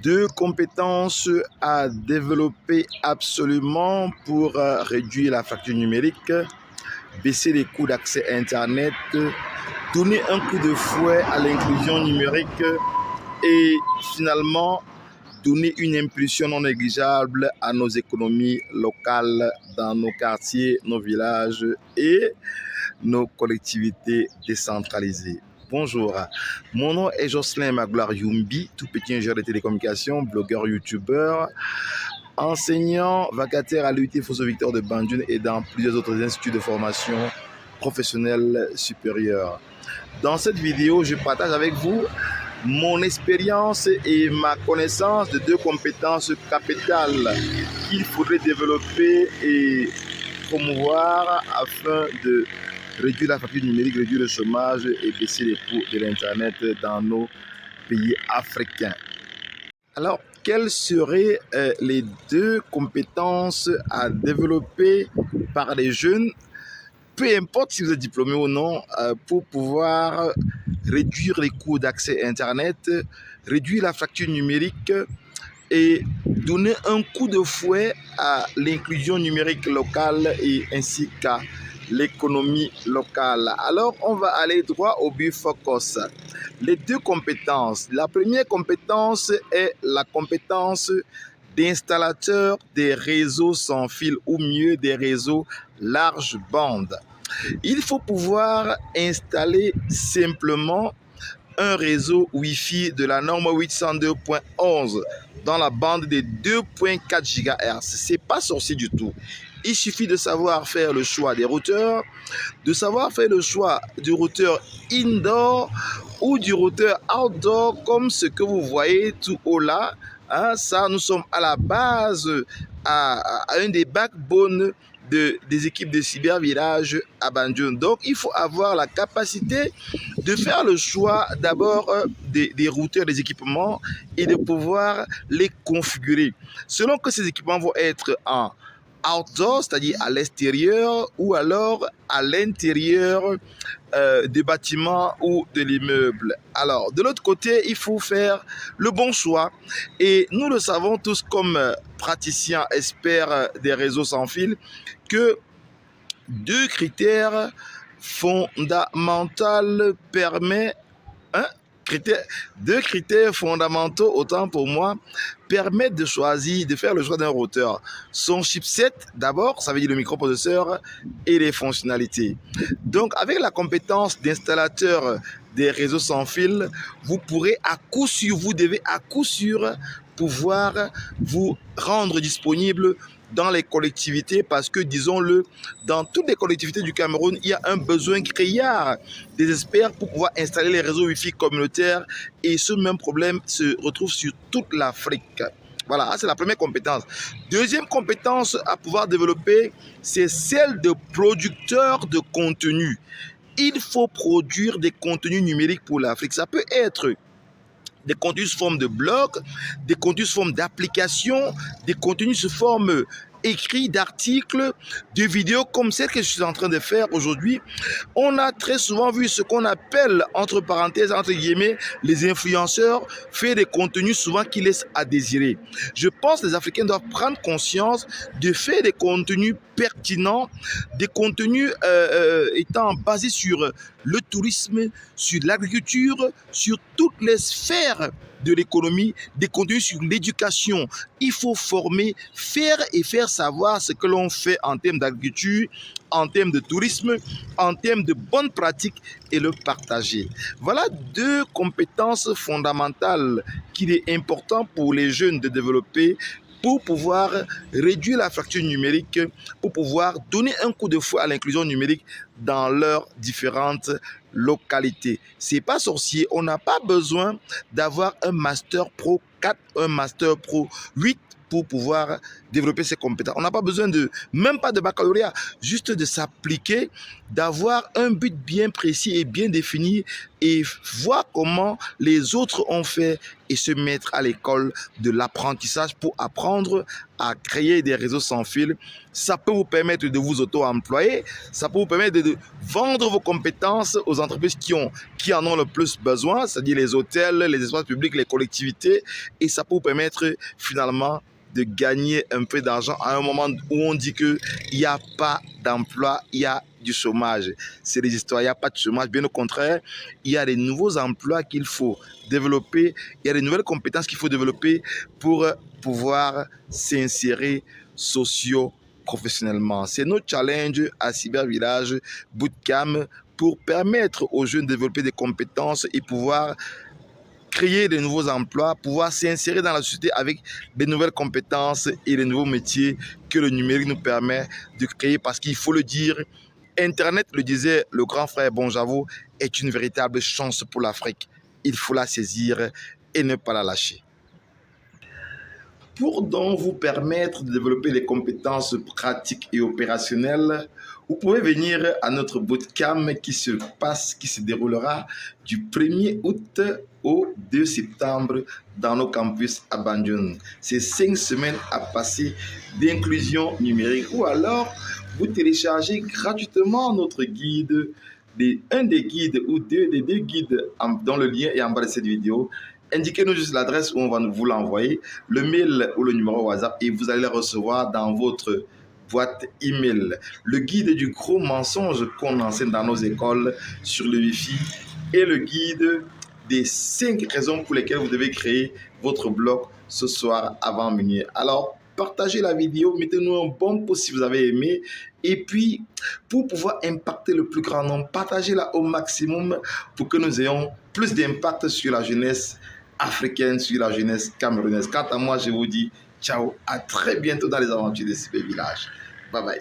Deux compétences à développer absolument pour réduire la fracture numérique, baisser les coûts d'accès à Internet, donner un coup de fouet à l'inclusion numérique et finalement donner une impulsion non négligeable à nos économies locales dans nos quartiers, nos villages et nos collectivités décentralisées. Bonjour, mon nom est Jocelyn Magloire Youmbi, tout petit ingénieur de télécommunications, blogueur, youtubeur, enseignant, vacataire à l'UT Fosso Victor de Bandioun et dans plusieurs autres instituts de formation professionnelle supérieure. Dans cette vidéo, je partage avec vous mon expérience et ma connaissance de deux compétences capitales qu'il faudrait développer et promouvoir afin de réduire la fracture numérique, réduire le chômage et baisser les coûts de l'Internet dans nos pays africains. Alors, quelles seraient les deux compétences à développer par les jeunes, peu importe si vous êtes diplômé ou non, pour pouvoir réduire les coûts d'accès à Internet, réduire la fracture numérique et donner un coup de fouet à l'inclusion numérique locale et ainsi qu'à l'économie locale. Alors, on va aller droit au but focus. Les deux compétences. La première compétence est la compétence d'installateur des réseaux sans fil ou mieux des réseaux large bande. Il faut pouvoir installer simplement un réseau Wi-Fi de la norme 802.11 dans la bande de 2.4 GHz. C'est pas sorcier du tout. Il suffit de savoir faire le choix des routeurs, de savoir faire le choix du routeur indoor ou du routeur outdoor comme ce que vous voyez tout haut là. Hein, ça, nous sommes à la base, à un des backbones des équipes de cybervillage à Bandioun. Donc, il faut avoir la capacité de faire le choix d'abord des routeurs, des équipements et de pouvoir les configurer. Selon que ces équipements vont être en outdoor, c'est-à-dire à l'extérieur ou alors à l'intérieur des bâtiments ou de l'immeuble. Alors, de l'autre côté, il faut faire le bon choix. Et nous le savons tous comme praticiens, experts des réseaux sans fil, que deux critères fondamentaux permettent deux critères fondamentaux, autant pour moi, permettent de choisir, de faire le choix d'un routeur. Son chipset, d'abord, ça veut dire le microprocesseur et les fonctionnalités. Donc, avec la compétence d'installateur des réseaux sans fil, vous pourrez à coup sûr, vous devez à coup sûr pouvoir vous rendre disponible dans les collectivités parce que, disons-le, dans toutes les collectivités du Cameroun, il y a un besoin criard des experts pour pouvoir installer les réseaux Wi-Fi communautaires et ce même problème se retrouve sur toute l'Afrique. Voilà, c'est la première compétence. Deuxième compétence à pouvoir développer, c'est celle de producteur de contenu. Il faut produire des contenus numériques pour l'Afrique. Ça peut être des contenus sous forme de blog, des contenus sous forme d'applications, des contenus sous forme écrits d'articles, de vidéos comme celle que je suis en train de faire aujourd'hui. On a très souvent vu ce qu'on appelle, entre parenthèses, entre guillemets, les influenceurs faire des contenus souvent qui laissent à désirer. Je pense que les Africains doivent prendre conscience de faire des contenus pertinents, des contenus étant basés sur le tourisme, sur l'agriculture, sur toutes les sphères de l'économie, des contenus sur l'éducation. Il faut former, faire et faire savoir ce que l'on fait en termes d'agriculture, en termes de tourisme, en termes de bonnes pratiques et le partager. Voilà deux compétences fondamentales qu'il est important pour les jeunes de développer pour pouvoir réduire la fracture numérique, pour pouvoir donner un coup de fouet à l'inclusion numérique dans leurs différentes localités. C'est pas sorcier, on n'a pas besoin d'avoir un Master Pro 4, un Master Pro 8 pour pouvoir développer ses compétences. On n'a pas besoin de, même pas de baccalauréat, juste de s'appliquer, d'avoir un but bien précis et bien défini et voir comment les autres ont fait et se mettre à l'école de l'apprentissage pour apprendre à créer des réseaux sans fil. Ça peut vous permettre de vous auto-employer, ça peut vous permettre de vendre vos compétences aux entreprises qui en ont le plus besoin, c'est-à-dire les hôtels, les espaces publics, les collectivités, et ça peut vous permettre finalement de gagner un peu d'argent à un moment où on dit qu'il n'y a pas d'emploi, il y a du chômage. C'est des histoires, il n'y a pas de chômage. Bien au contraire, il y a des nouveaux emplois qu'il faut développer, il y a des nouvelles compétences qu'il faut développer pour pouvoir s'insérer socio-professionnellement. C'est notre challenge à Cybervillage Bootcamp pour permettre aux jeunes de développer des compétences et pouvoir créer de nouveaux emplois, pouvoir s'insérer dans la société avec de nouvelles compétences et de nouveaux métiers que le numérique nous permet de créer. Parce qu'il faut le dire, Internet, le disait le grand frère Bonjavo, est une véritable chance pour l'Afrique. Il faut la saisir et ne pas la lâcher. Pour donc vous permettre de développer des compétences pratiques et opérationnelles, vous pouvez venir à notre bootcamp qui se déroulera du 1er août au 2 septembre dans nos campus à Banjul. C'est 5 semaines à passer d'inclusion numérique. Ou alors, vous téléchargez gratuitement notre guide, un des guides ou des deux guides dont le lien est en bas de cette vidéo. Indiquez-nous juste l'adresse où on va vous l'envoyer, le mail ou le numéro WhatsApp et vous allez le recevoir dans votre boîte email. Le guide du gros mensonge qu'on enseigne dans nos écoles sur le Wi-Fi et le guide des 5 raisons pour lesquelles vous devez créer votre blog ce soir avant minuit. Alors, partagez la vidéo, mettez-nous un bon pouce si vous avez aimé. Et puis, pour pouvoir impacter le plus grand nombre, partagez-la au maximum pour que nous ayons plus d'impact sur la jeunesse africaine, sur la jeunesse camerounaise. Quant à moi, je vous dis ciao, à très bientôt dans les aventures de Cybervillage. Bye bye.